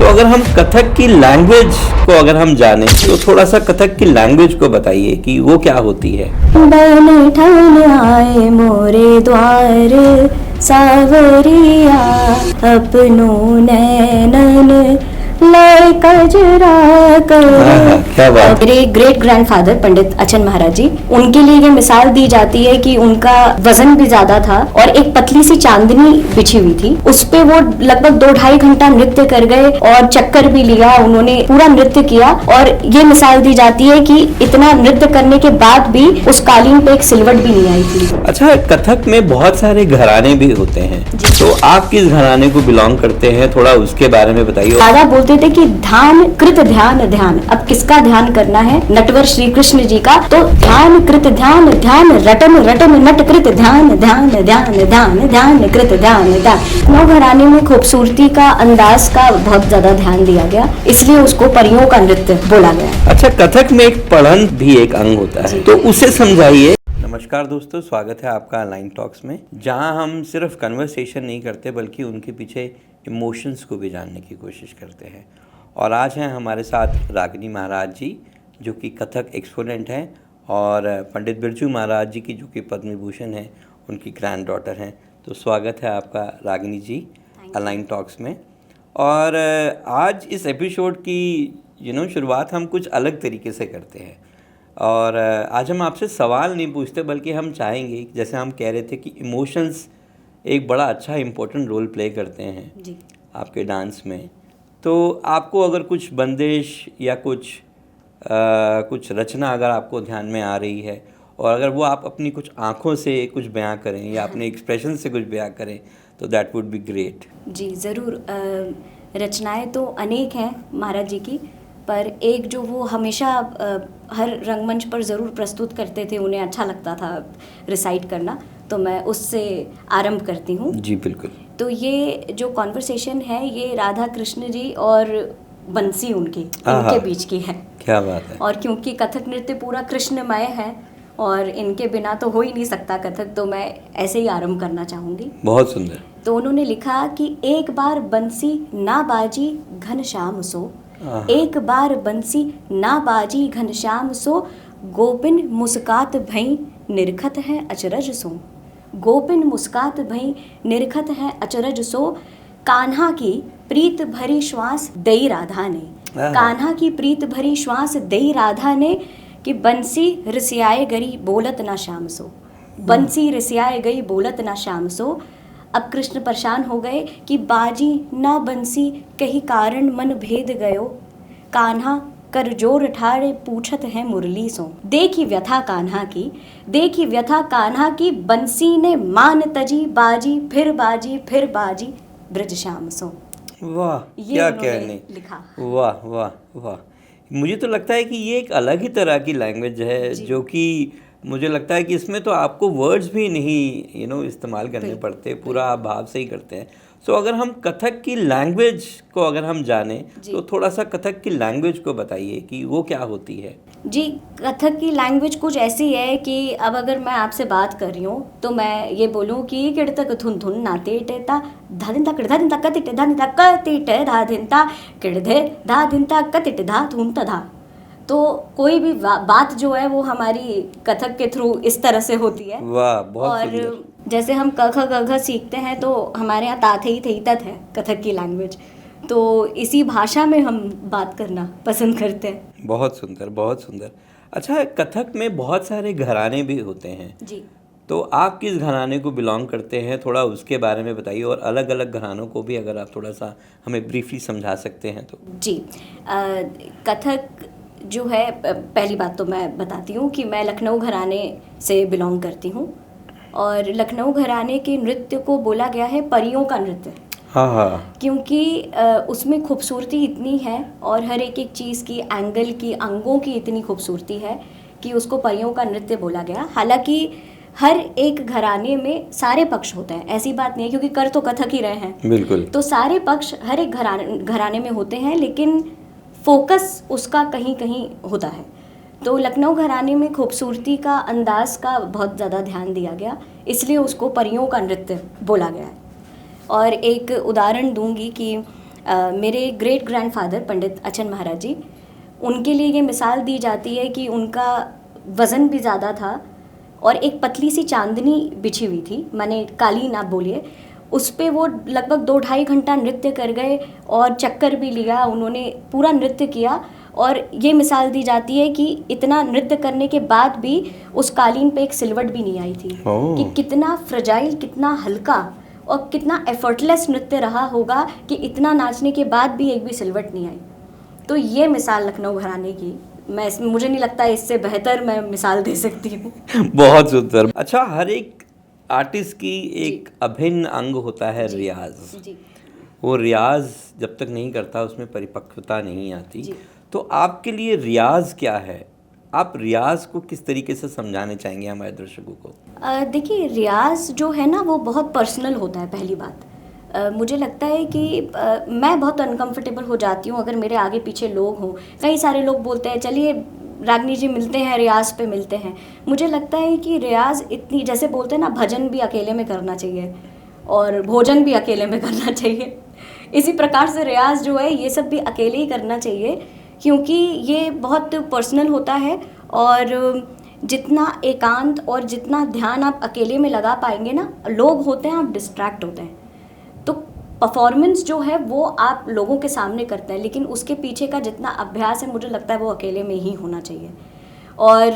तो अगर हम कथक की लैंग्वेज को अगर हम जाने तो थोड़ा सा कथक की लैंग्वेज को बताइए कि वो क्या होती है। बन ठन आए मोरे द्वार सावरिया अपनों नैनन लय कजरा कर। क्या बात। मेरे ग्रेट ग्रैंडफादर पंडित अचन महाराज जी, उनके लिए ये मिसाल दी जाती है कि उनका वजन भी ज्यादा था और एक पतली सी चांदनी बिछी हुई थी, उस पे वो लगभग 2-2.5 घंटा नृत्य कर गए और चक्कर भी लिया, उन्होंने पूरा नृत्य किया। और ये मिसाल दी जाती है कि इतना नृत्य करने के बाद भी उस कालीन पे एक सिलवट भी नहीं आई थी। अच्छा, कथक में बहुत सारे घराने भी होते हैं, तो आप किस घराने को बिलोंग करते हैं, थोड़ा उसके बारे में बताइए। दादा बोलते थे कि ध्यान कृत ध्यान ध्यान। अब किसका ध्यान करना है? नटवर श्री कृष्ण जी का। तो ध्यान कृत ध्यान ध्यान रटन रटन नट कृत ध्यान ध्यान ध्यान ध्यान ध्यान कृत ध्यान ध्यान। नौ घराने में खूबसूरती का, अंदाज का बहुत ज्यादा ध्यान दिया गया, इसलिए उसको परियों का नृत्य बोला गया। अच्छा, कथक में एक पढ़न भी एक अंग होता है, तो उसे समझाइए। नमस्कार दोस्तों, स्वागत है आपका अलाइन टॉक्स में, जहां हम सिर्फ कन्वर्सेशन नहीं करते बल्कि उनके पीछे इमोशंस को भी जानने की कोशिश करते हैं। और आज हैं हमारे साथ रागिनी महाराज जी, जो कि कथक एक्सपोनेंट हैं, और पंडित बिरजू महाराज जी की, जो कि पद्म विभूषण हैं, उनकी ग्रैंड डॉटर हैं। तो स्वागत है आपका रागिनी जी अलाइन टॉक्स में। और आज इस एपिसोड की शुरुआत हम कुछ अलग तरीके से करते हैं। और आज हम आपसे सवाल नहीं पूछते बल्कि हम चाहेंगे, जैसे हम कह रहे थे कि इमोशंस एक बड़ा अच्छा इम्पोर्टेंट रोल प्ले करते हैं जी आपके डांस में। तो आपको अगर कुछ बंदिश या कुछ रचना अगर आपको ध्यान में आ रही है, और अगर वो आप अपनी कुछ आँखों से कुछ बयां करें या अपने एक्सप्रेशन से कुछ बयां करें, तो दैट वुड बी ग्रेट। जी ज़रूर। रचनाएं तो अनेक हैं महाराज जी की, पर एक जो वो हमेशा हर रंगमंच पर ज़रूर प्रस्तुत करते थे, उन्हें अच्छा लगता था रिसाइट करना, तो मैं उससे आरंभ करती हूँ। जी बिल्कुल। तो ये जो कॉन्वर्सेशन है, ये राधा कृष्ण जी और बंसी इनके बीच की है। क्या बात है। और क्योंकि कथक नृत्य पूरा कृष्णमय है और इनके बिना तो हो ही नहीं सकता कथक, तो मैं ऐसे ही आरंभ करना चाहूँगी। बहुत सुंदर। तो उन्होंने लिखा कि एक बार बंसी ना बाजी घनश्याम सो, एक बार बंसी ना बाजी घनश्याम सो, गोपिन मुस्कात भई निरखत है अचरज सो, गोपिन मुस्कात भई निरखत है अचरज सो, कान्हा की प्रीत भरी श्वास दई राधा ने, कान्हा की प्रीत भरी श्वास दई राधा ने, कि बंसी रिसियाए गई बोलत ना श्याम सो, बंसी रिसियाए गई बोलत ना श्याम सो। अब कृष्ण परेशान हो गए कि बाजी ना बंसी कहीं कारण मन भेद गयो, कान्हा कर जोर ठाड़े पूछत है मुरली सो, देखी व्यथा कान्हा की, देखी व्यथा कान्हा की, बंसी ने मान तजी बाजी फिर बाजी फिर बाजी ब्रज श्याम सो। वाह, क्या कहने लिखा। वाह वाह वाह। मुझे तो लगता है कि ये एक अलग ही तरह की लैंग्वेज है, जो कि मुझे लगता है कि इसमें तो आपको वर्ड्स भी नहीं इस्तेमाल करने पड़ते, पूरा आप भाव से ही करते हैं। सो अगर हम कथक की लैंग्वेज को अगर हम जाने तो थोड़ा सा कथक की लैंग्वेज को बताइए कि वो क्या होती है। जी, कथक की लैंग्वेज कुछ ऐसी है कि अब अगर मैं आपसे बात कर रही हूँ तो मैं ये बोलूँ कि किड़तक धुन धुन नाते टेता धादिनता किड़धा दिनता कतिट धादिनता कतिट धादिनता किड़धे धादिनता कतिट धा धुन तधा। तो कोई भी बात जो है वो हमारी कथक के थ्रू इस तरह से होती है। वाह, बहुत और सुंदर। जैसे हम क ख ग घ सीखते हैं तो हमारे यहाँ ता थे ही तत है कथक की लैंग्वेज, तो इसी भाषा में हम बात करना पसंद करते हैं। बहुत सुंदर, बहुत सुंदर। अच्छा, कथक में बहुत सारे घराने भी होते हैं जी, तो आप किस घराने को बिलोंग करते हैं, थोड़ा उसके बारे में बताइए, और अलग अलग घरानों को भी अगर आप थोड़ा सा हमें ब्रीफली समझा सकते हैं तो। जी, कथक जो है, पहली बात तो मैं बताती हूँ कि मैं लखनऊ घराने से बिलोंग करती हूँ, और लखनऊ घराने के नृत्य को बोला गया है परियों का नृत्य। हाँ हाँ। क्योंकि उसमें खूबसूरती इतनी है और हर एक चीज़ की, एंगल की, अंगों की इतनी खूबसूरती है कि उसको परियों का नृत्य बोला गया। हालांकि हर एक घराने में सारे पक्ष होते हैं, ऐसी बात नहीं है, क्योंकि कर तो कथक ही रहे हैं। बिल्कुल। तो सारे पक्ष हर एक घराने में होते हैं, लेकिन फोकस उसका कहीं कहीं होता है। तो लखनऊ घराने में खूबसूरती का, अंदाज का बहुत ज़्यादा ध्यान दिया गया, इसलिए उसको परियों का नृत्य बोला गया है। और एक उदाहरण दूंगी कि मेरे ग्रेट ग्रैंडफादर पंडित अचन महाराज जी, उनके लिए ये मिसाल दी जाती है कि उनका वज़न भी ज़्यादा था और एक पतली सी चांदनी बिछी हुई थी, माने कालीन आप बोलिए, उस पे वो लगभग 2-2.5 घंटा नृत्य कर गए और चक्कर भी लिया, उन्होंने पूरा नृत्य किया। और ये मिसाल दी जाती है कि इतना नृत्य करने के बाद भी उस कालीन पे एक सिलवट भी नहीं आई थी, कि कितना फ्रजाइल, कितना हल्का और कितना एफर्टलेस नृत्य रहा होगा कि इतना नाचने के बाद भी एक भी सिलवट नहीं आई। तो ये मिसाल लखनऊ घराने की, मुझे नहीं लगता इससे बेहतर मैं मिसाल दे सकती हूँ। बहुत सुंदर। अच्छा, हर एक आर्टिस्ट की एक अभिन्न अंग होता है रियाज। जी। वो रियाज जब तक नहीं करता उसमें परिपक्वता नहीं आती। तो आपके लिए रियाज क्या है? आप रियाज को किस तरीके से समझाने चाहेंगे हमारे दर्शकों को? देखिए, रियाज जो है ना वो बहुत पर्सनल होता है। पहली बात मुझे लगता है कि मैं बहुत अनकंफर्टेबल हो जाती हूँ अगर मेरे आगे पीछे लोग हों। कई सारे लोग बोलते हैं चलिए रागनी जी मिलते हैं, रियाज पे मिलते हैं। मुझे लगता है कि रियाज इतनी, जैसे बोलते हैं ना, भजन भी अकेले में करना चाहिए और भोजन भी अकेले में करना चाहिए, इसी प्रकार से रियाज जो है ये सब भी अकेले ही करना चाहिए, क्योंकि ये बहुत पर्सनल होता है। और जितना एकांत और जितना ध्यान आप अकेले में लगा पाएंगे ना, लोग होते हैं, आप डिस्ट्रैक्ट होते हैं, तो परफॉर्मेंस जो है वो आप लोगों के सामने करते हैं, लेकिन उसके पीछे का जितना अभ्यास है मुझे लगता है वो अकेले में ही होना चाहिए। और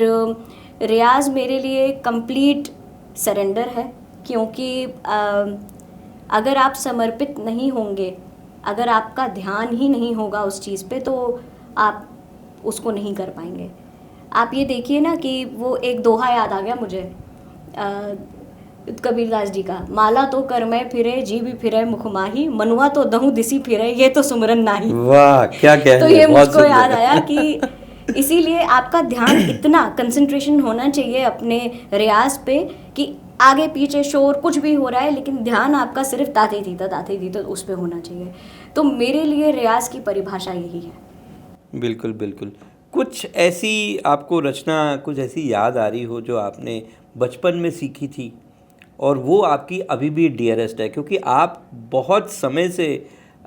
रियाज मेरे लिए कंप्लीट सरेंडर है, क्योंकि अगर आप समर्पित नहीं होंगे, अगर आपका ध्यान ही नहीं होगा उस चीज़ पे, तो आप उसको नहीं कर पाएंगे। आप ये देखिए ना कि वो एक दोहा याद आ गया मुझे कबीरदास जी का, माला तो कर मैं फिरे जी भी फिरे मुख माही, मनुआ तो दहु दिसी फिरे ये तो सुमरन नाही। वाह, क्या कह तो ये मुझको याद आया कि इसीलिए आपका ध्यान इतना कंसंट्रेशन होना चाहिए अपने रियाज पे कि आगे पीछे शोर कुछ भी हो रहा है लेकिन ध्यान आपका सिर्फ ताते थी तो उस पे होना चाहिए। तो मेरे लिए रियाज की परिभाषा यही है। बिल्कुल बिल्कुल। कुछ ऐसी आपको रचना, कुछ ऐसी याद आ रही हो जो आपने बचपन में सीखी थी और वो आपकी अभी भी डियरेस्ट है, क्योंकि आप बहुत समय से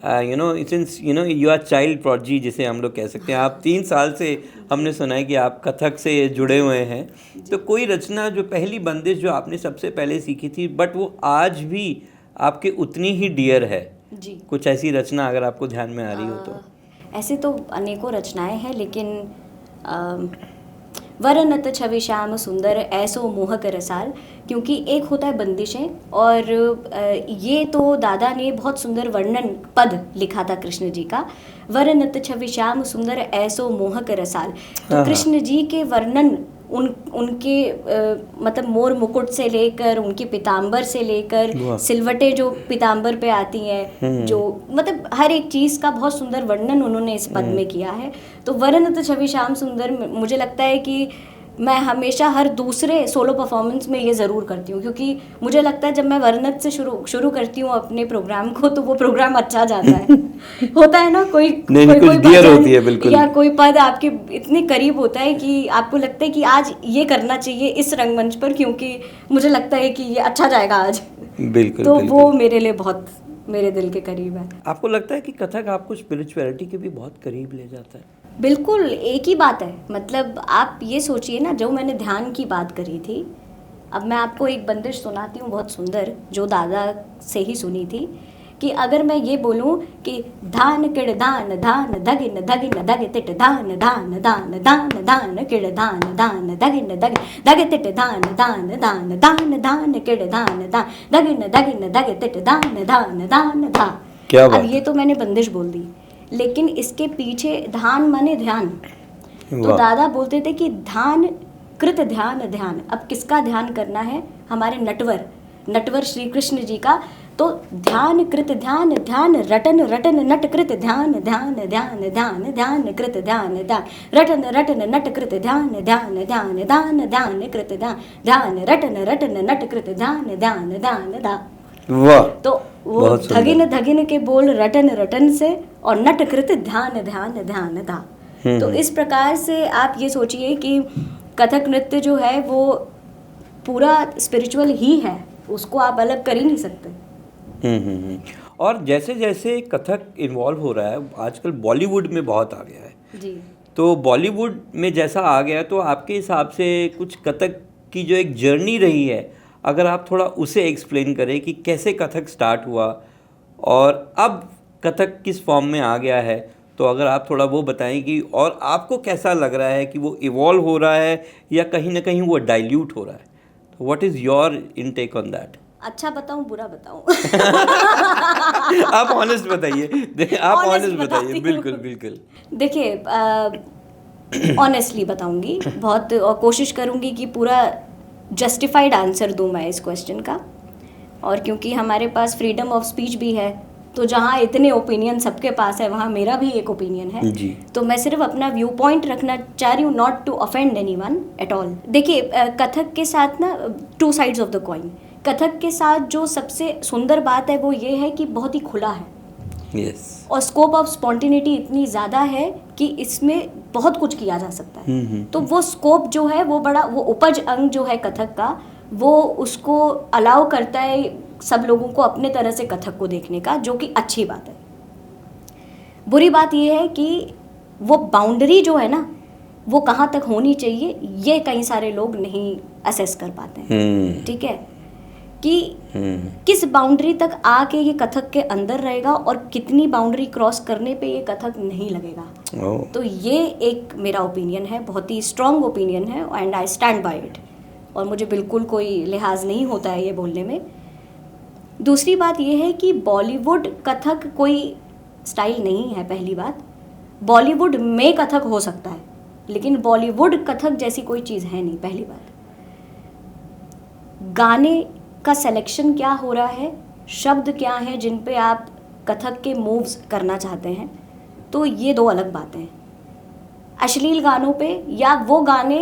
since you are child prodigy जिसे हम लोग कह सकते हैं, आप 3 साल से हमने सुना है कि आप कथक से जुड़े हुए हैं। तो कोई रचना जो पहली बंदिश जो आपने सबसे पहले सीखी थी बट वो आज भी आपके उतनी ही डियर है जी, कुछ ऐसी रचना अगर आपको ध्यान में आ रही हो तो? ऐसे तो अनेकों रचनाएं हैं, लेकिन वरनत छवि श्याम सुंदर ऐसो मोहक रसाल, क्योंकि एक होता है बंदिशें, और ये तो दादा ने बहुत सुंदर वर्णन पद लिखा था कृष्ण जी का, वरनत छवि श्याम सुंदर ऐसो मोहक रसाल। तो कृष्ण जी के वर्णन उनके मतलब मोर मुकुट से लेकर उनकी पीताम्बर से लेकर सिलवटें जो पीताम्बर पे आती हैं, जो मतलब हर एक चीज़ का बहुत सुंदर वर्णन उन्होंने इस पद में किया है। तो वरनत छवि श्याम सुंदर मुझे लगता है कि मैं हमेशा हर दूसरे सोलो परफॉर्मेंस में ये ज़रूर करती हूँ, क्योंकि मुझे लगता है जब मैं वर्णत से शुरू करती हूँ अपने प्रोग्राम को तो वो प्रोग्राम अच्छा जाता है। होता है ना, कोई होती है बिल्कुल, या कोई पद आपके इतने करीब होता है कि आपको लगता है कि आज ये करना चाहिए इस रंगमंच पर, क्योंकि मुझे लगता है कि ये अच्छा जाएगा आज। बिल्कुल, तो बिल्कुल। वो मेरे लिए बहुत मेरे दिल के करीब है। आपको लगता है कि कथक आपको स्पिरिचुअलिटी के भी बहुत करीब ले जाता है? बिल्कुल, एक ही बात है। मतलब आप ये सोचिए ना, जो मैंने ध्यान की बात करी थी, अब मैं आपको एक बंदिश सुनाती हूँ बहुत सुंदर, जो दादा से ही सुनी थी, कि अगर मैं ये बोलूँ कि धान किड़ धान धान धगिन धगिन धग तिट धान धान धान धान धान किड़ धान धान धगिन धग धग तिट धान धान धान धान धान किड़ धान धान धगिन धगिन धग तिट धान धान धान धा। अब ये तो मैंने बंदिश बोल दी, लेकिन इसके पीछे धान माने ध्यान। तो दादा बोलते थे कि ध्यान कृत ध्यान ध्यान। अब किसका ध्यान करना है? हमारे नटवर श्री कृष्ण जी का। तो ध्यान कृत ध्यान ध्यान रटन रटन नट कृत ध्यान ध्यान ध्यान ध्यान ध्यान कृत ध्यान ध्यान रटन रटन नट कृत ध्यान ध्यान ध्यान ध्यान ध्यान कृत ध्यान ध्यान रटन रटन नट कृत ध्यान ध्यान ध्यान धा। वाह, तो वो धगिन धगिन के बोल रटन रटन से और नट कृत ध्यान ध्यान ध्यान धा। तो इस प्रकार से आप ये सोचिए कि कथक नृत्य जो है वो पूरा स्पिरिचुअल ही है, उसको आप अलग कर ही नहीं सकते। और जैसे जैसे कथक इन्वॉल्व हो रहा है आजकल बॉलीवुड में बहुत आ गया है जी। तो बॉलीवुड में जैसा आ गया तो आपके हिसाब से कुछ कथक की जो एक जर्नी रही है अगर आप थोड़ा उसे एक्सप्लेन करें कि कैसे कथक स्टार्ट हुआ और अब कथक किस फॉर्म में आ गया है, तो अगर आप थोड़ा वो बताएं कि और आपको कैसा लग रहा है कि वो इवॉल्व हो रहा है या कहीं ना कहीं वो डाइल्यूट हो रहा है, तो what is your intake on that? अच्छा बताऊं बुरा बताऊं? आप ऑनेस्ट बताइए, आप Honest ऑनेस्ट बताइए, बताती हूँ। बिल्कुल बिल्कुल। देखिए, ऑनेस्टली बताऊंगी बहुत, और कोशिश करूंगी कि पूरा जस्टिफाइड आंसर दूं मैं इस क्वेश्चन का। और क्योंकि हमारे पास फ्रीडम ऑफ स्पीच भी है, तो जहाँ इतने ओपिनियन सबके पास है वहाँ मेरा भी एक ओपिनियन है जी। तो मैं सिर्फ अपना व्यू पॉइंट रखना चाह रही हूँ, not to offend anyone at all. देखिए, कथक के साथ ना two sides of the coin. Kathak के साथ जो सबसे सुंदर बात है वो ये है कि बहुत ही खुला है। यस। और स्कोप ऑफ स्पॉन्टिनिटी इतनी ज़्यादा है कि इसमें बहुत कुछ किया जा सकता है। तो वो स्कोप जो है वो बड़ा, वो उपज अंग जो है कथक का, वो उसको अलाउ करता है सब लोगों को अपने तरह से कथक को देखने का, जो कि अच्छी बात है। बुरी बात ये है कि वो बाउंड्री जो है ना वो कहाँ तक होनी चाहिए ये कई सारे लोग नहीं असेस कर पाते हैं। ठीक है कि किस बाउंड्री तक आके ये कथक के अंदर रहेगा और कितनी बाउंड्री क्रॉस करने पे ये कथक नहीं लगेगा। तो ये एक मेरा ओपिनियन है, बहुत ही स्ट्रॉन्ग ओपिनियन है and I stand by it, और मुझे बिल्कुल कोई लिहाज नहीं होता है ये बोलने में। दूसरी बात ये है कि बॉलीवुड कथक कोई स्टाइल नहीं है। पहली बात, बॉलीवुड में कथक हो सकता है लेकिन बॉलीवुड कथक जैसी कोई चीज़ है नहीं। पहली बात, गाने का सिलेक्शन क्या हो रहा है, शब्द क्या है जिन पे आप कथक के मूव्स करना चाहते हैं, तो ये दो अलग बातें हैं। अश्लील गानों पे या वो गाने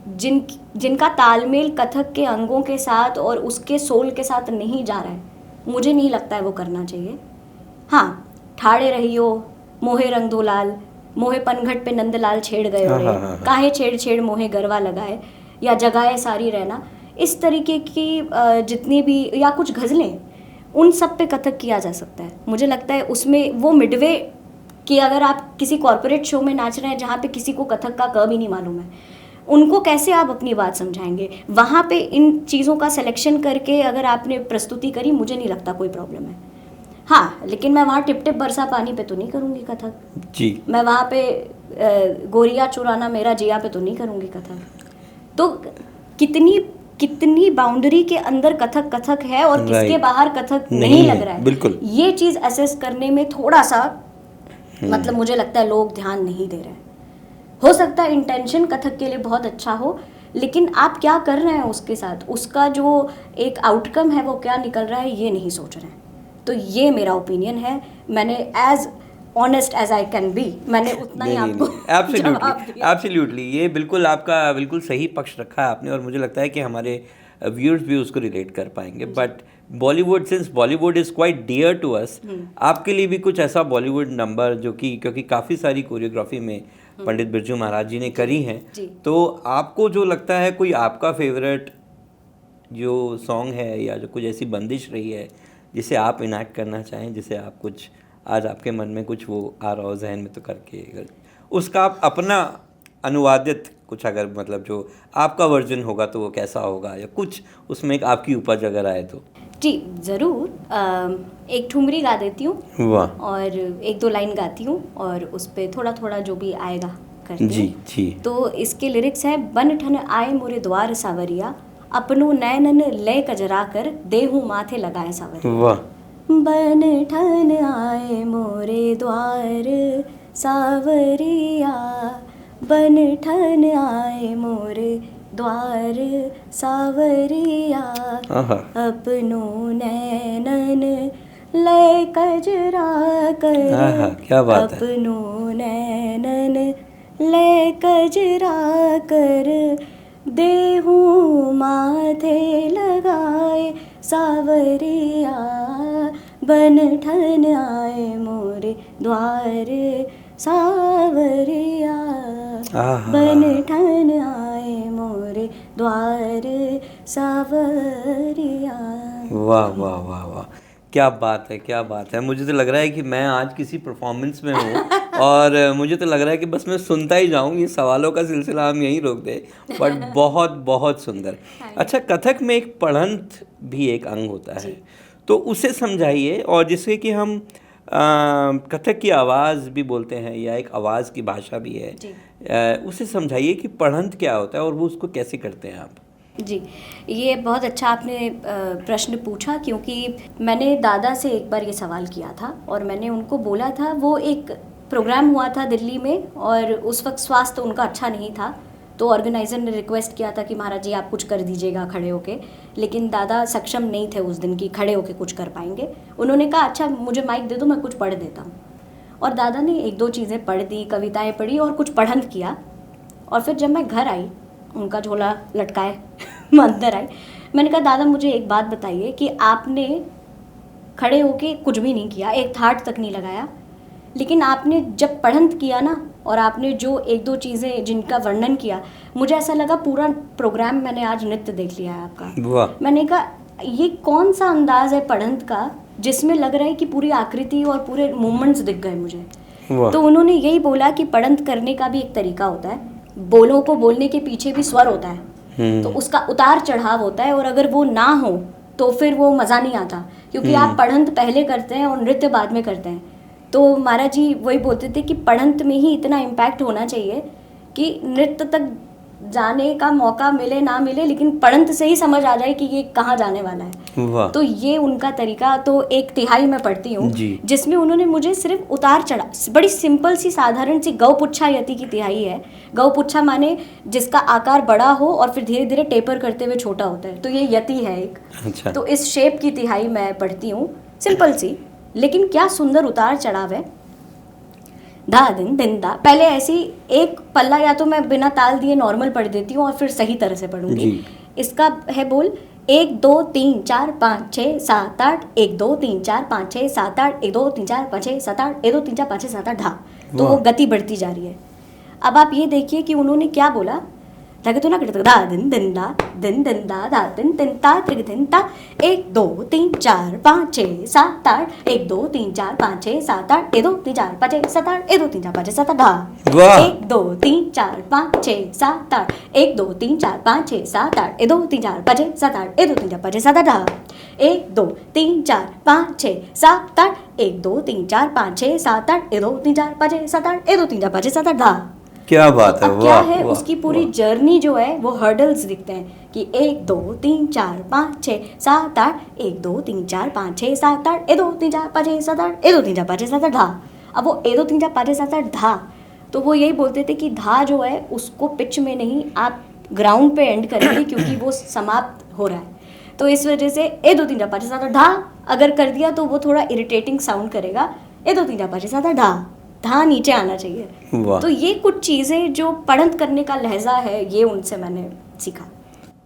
जिनका तालमेल कथक के अंगों के साथ और उसके सोल के साथ नहीं जा रहा है, मुझे नहीं लगता है वो करना चाहिए। हाँ, ठाड़े रहियो मोहे रंग दो लाल, मोहे पनघट पे नंदलाल छेड़ गए रे, काहे छेड़ छेड़ मोहे गरवा लगाए, या जगाए सारी रहना, इस तरीके की जितनी भी, या कुछ गज़लें, उन सब पे कथक किया जा सकता है। मुझे लगता है उसमें वो मिडवे कि अगर आप किसी कॉर्पोरेट शो में नाच रहे हैं जहाँ पे किसी को कथक का क भी नहीं मालूम है, उनको कैसे आप अपनी बात समझाएंगे? वहाँ पे इन चीज़ों का सिलेक्शन करके अगर आपने प्रस्तुति करी, मुझे नहीं लगता कोई प्रॉब्लम है। हाँ, लेकिन मैं वहाँ टिप टिप बरसा पानी पे तो नहीं करूँगी कथक जी। मैं वहाँ पे गोरिया चुराना मेरा जिया पे तो नहीं करूँगी कथक। तो कितनी बाउंड्री के अंदर कथक है और किसके बाहर कथक नहीं लग रहा है, बिल्कुल। ये चीज़ असेस करने में थोड़ा सा मतलब मुझे लगता है लोग ध्यान नहीं दे रहे हैं। हो सकता है इंटेंशन कथक के लिए बहुत अच्छा हो, लेकिन आप क्या कर रहे हैं उसके साथ, उसका जो एक आउटकम है वो क्या निकल रहा है, ये नहीं सोच रहे हैं। तो ये मेरा ओपिनियन है। मैंने as honest as I can be, मैंने उतना ही आपको जवाब दिया। एब्सोल्युटली, ये बिल्कुल आपका बिल्कुल सही पक्ष रखा है आपने, और मुझे लगता है कि हमारे व्यूअर्स भी उसको रिलेट कर पाएंगे। But Bollywood, since Bollywood is quite dear to us, आपके लिए भी कुछ ऐसा बॉलीवुड नंबर जो कि, क्योंकि काफ़ी सारी कोरियोग्राफी में पंडित बिरजू महाराज जी ने करी हैं, तो आपको जो लगता है कोई आपका फेवरेट जो सॉन्ग है या जो कुछ ऐसी बंदिश रही है जिसे आप इनैक्ट करना चाहें, जिसे आप कुछ आज आपके मन में कुछ वो आ रहा हो जहन में, तो करके उसका आप अपना अनुवादित कुछ, अगर मतलब जो आपका वर्जन होगा तो वो कैसा होगा, या कुछ उसमें एक आपकी उपज अगर आए तो? जी ज़रूर। एक ठुमरी गा देती हूँ, वाह, और एक दो लाइन गाती हूँ और उस पर थोड़ा थोड़ा जो भी आएगा करती हूँ। जी जी। तो इसके लिरिक्स है, बन ठन आए मोरे द्वार सावरिया, अपनो नैनन ले कजरा कर देहूँ माथे लगाए सावरिया। वाह। बन ठन आए मोरे द्वार सावरिया, बन ठन आए मोरे द्वार सावरिया, अपनो नैनन ले कजरा कर, क्या बात है, अपनो नैनन ले कजरा कर, देहूँ माथे लगाए सावरिया, बन ठन आए मोरे द्वार सावरिया, बन ठन आए मोरे द्वार सावरिया। वाह वाह वाह वाह, क्या बात है, क्या बात है। मुझे तो लग रहा है कि मैं आज किसी परफॉर्मेंस में हूँ और मुझे तो लग रहा है कि बस मैं सुनता ही जाऊँ, ये सवालों का सिलसिला हम यहीं रोक दें। बट बहुत बहुत सुंदर। अच्छा, कथक में एक पढ़ंत भी एक अंग होता है, तो उसे समझाइए। और जिससे कि हम कथक की आवाज़ भी बोलते हैं या एक आवाज़ की भाषा भी है, उसे समझाइए कि पढ़ंत क्या होता है और वो उसको कैसे करते हैं आप। जी, ये बहुत अच्छा आपने प्रश्न पूछा, क्योंकि मैंने दादा से एक बार ये सवाल किया था और मैंने उनको बोला था, वो एक प्रोग्राम हुआ था दिल्ली में और उस वक्त स्वास्थ्य उनका अच्छा नहीं था, तो ऑर्गेनाइज़र ने रिक्वेस्ट किया था कि महाराज जी आप कुछ कर दीजिएगा खड़े होके, लेकिन दादा सक्षम नहीं थे उस दिन की खड़े होके कुछ कर पाएंगे। उन्होंने कहा अच्छा मुझे माइक दे दो, मैं कुछ पढ़ देता हूँ। और दादा ने एक दो चीज़ें पढ़ दी, कविताएँ पढ़ी और कुछ पढ़ंत किया। और फिर जब मैं घर आई, उनका झोला लटकाए मैं अंदर आई, मैंने कहा दादा मुझे एक बात बताइए कि आपने खड़े होके कुछ भी नहीं किया, एक थाट तक नहीं लगाया, लेकिन आपने जब पढ़ंत किया ना और आपने जो एक दो चीज़ें जिनका वर्णन किया, मुझे ऐसा लगा पूरा प्रोग्राम मैंने आज नृत्य देख लिया है आपका। मैंने कहा ये कौन सा अंदाज है पढ़ंत का जिसमें लग रहा है कि पूरी आकृति और पूरे मूवमेंट्स दिख गए मुझे। तो उन्होंने यही बोला कि पढ़ंत करने का भी एक तरीका होता है, बोलों को बोलने के पीछे भी स्वर होता है, तो उसका उतार चढ़ाव होता है, और अगर वो ना हो तो फिर वो मज़ा नहीं आता, क्योंकि आप पढ़ंत पहले करते हैं और नृत्य बाद में करते हैं। तो महाराज जी वही बोलते थे कि पढ़ंत में ही इतना इम्पैक्ट होना चाहिए कि नृत्य तक जाने का मौका मिले ना मिले, लेकिन पढ़ंत से ही समझ आ जाए कि ये कहाँ जाने वाला है। तो ये उनका तरीका। तो एक तिहाई मैं पढ़ती हूँ जिसमें उन्होंने मुझे सिर्फ उतार चढ़ा, बड़ी सिंपल सी साधारण सी गौपुच्छा यति की तिहाई है। गौपुच्छा माने जिसका आकार बड़ा हो और फिर धीरे धीरे टेपर करते हुए छोटा होता है, तो ये यति है एक। अच्छा। तो इस शेप की तिहाई मैं पढ़ती हूँ, सिंपल सी, लेकिन क्या सुंदर उतार चढ़ाव है। धा दिन दिन दा, पहले ऐसी एक पल्ला या तो मैं बिना ताल दिए नॉर्मल पढ़ देती हूँ और फिर सही तरह से पढ़ूंगी। इसका है बोल 1 2 3 4 5 6 7 8 1 2 3 4 5 6 7 8 1 2 3 4 5 6 7 8 1 2 3 4 5 6 7 8 धा। तो वो गति बढ़ती जा रही है। अब आप ये देखिए कि उन्होंने क्या बोला, लगे तो ना करते दा दिन दिन दा दिन दिन दा दा दिन दिन ता त्रिग दिन ता 1 2 3 4 5 6 7 8 1 2 3 4 5 6 7 8 1 2 3 4 5 6 7 8 1 2 3 4 5 6 7 8 धा। 1 2 3 4 5 6 7 8 1 2 3 4 5 6 7 8 1 2 3 4 5 6 7 8 1 2 3 4 5 6 7 8 धा। 1 2 3 4 5 6 7 8 1 2 3 4 5 6 7 8 1 2 3 4 5 6 7 8 1 2 3 4 5 6 7 8 धा। क्या बात है। अब क्या है उसकी पूरी जर्नी जो है वो हर्डल्स दिखते हैं कि 1 2 3 4 5 6 7 8 1 2 3 4 5 6 7 8 1 2 3 4 5 6 7 8 1 2 3 4 5 6 7 8 धा। अब वो 1 2 3 4 5 6 7 8 धा, तो वो यही बोलते थे कि धा जो है उसको पिच में नहीं आप ग्राउंड पे एंड करेंगे क्योंकि वो समाप्त हो रहा है। तो इस वजह से 1 2 3 4 5 6 7 8 धा अगर कर दिया तो वो थोड़ा इरिटेटिंग साउंड करेगा। 1 2 3 4 5 6 7 8 धा नीचे आना चाहिए। तो ये कुछ चीज़ें जो पढ़ंत करने का लहजा है ये उनसे मैंने सीखा।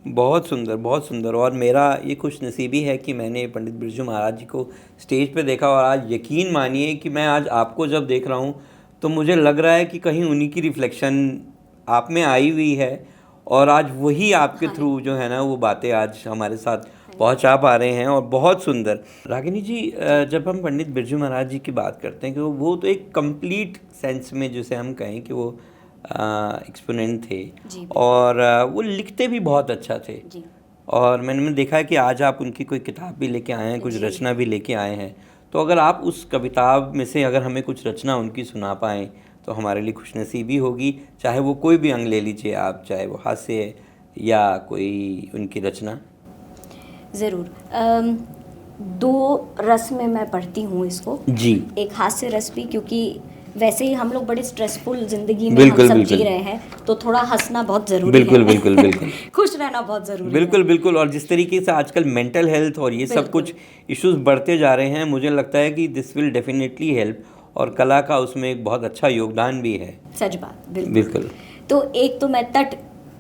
बहुत सुंदर, बहुत सुंदर। और मेरा ये खुश नसीबी है कि मैंने पंडित बिरजू महाराज जी को स्टेज पे देखा, और आज यकीन मानिए कि मैं आज आपको जब देख रहा हूँ तो मुझे लग रहा है कि कहीं उन्हीं की रिफ्लेक्शन आप में आई हुई है, और आज वही आपके थ्रू जो है ना वो बातें आज हमारे साथ पहुंचा पा रहे हैं। और बहुत सुंदर। रागिनी जी, जब हम पंडित बिरजू महाराज जी की बात करते हैं कि वो तो एक कंप्लीट सेंस में जिसे हम कहें कि वो एक्सपोनेंट थे, और वो लिखते भी बहुत अच्छा थे। और मैंने देखा है कि आज आप उनकी कोई किताब भी लेके आए हैं, कुछ रचना भी लेके आए हैं। तो अगर आप उस कविता में से अगर हमें कुछ रचना उनकी सुना पाएँ तो हमारे लिए खुशनसीबी होगी। चाहे वो कोई भी अंग ले लीजिए आप, चाहे वो हास्य या कोई उनकी रचना। ज़रूर। 2 रस में मैं पढ़ती हूँ इसको जी। एक हास्य रस भी, क्योंकि वैसे ही हम लोग बड़े स्ट्रेसफुल जिंदगी में हम सब जी रहे हैं, तो थोड़ा हंसना बहुत ज़रूरी है। बिल्कुल खुश रहना बहुत ज़रूरी है। बिल्कुल। और जिस तरीके से आजकल मेंटल हेल्थ और ये सब कुछ इश्यूज बढ़ते जा रहे हैं, मुझे लगता है कि दिस विल डेफिनेटली हेल्प, और कला का उसमें एक बहुत अच्छा योगदान भी है। सच बात, बिल्कुल। तो एक तो मैं तट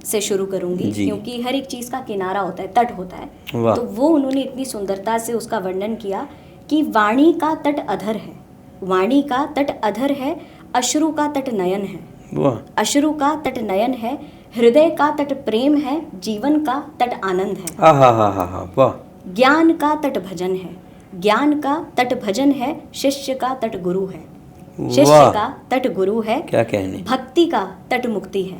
से शुरू करूंगी, क्योंकि हर एक चीज़ का किनारा होता है, तट होता है। तो वो उन्होंने इतनी सुंदरता से उसका वर्णन किया कि वाणी का तट अधर है, वाणी का तट अधर है, अश्रु का तट नयन है, अश्रु का तट नयन है, हृदय का तट प्रेम है, जीवन का तट आनंद है, ज्ञान का तट भजन है, ज्ञान का तट भजन है, शिष्य का तट गुरु है। शिष्य वाह, का तट गुरु है, क्या कहने। भक्ति का तट मुक्ति है,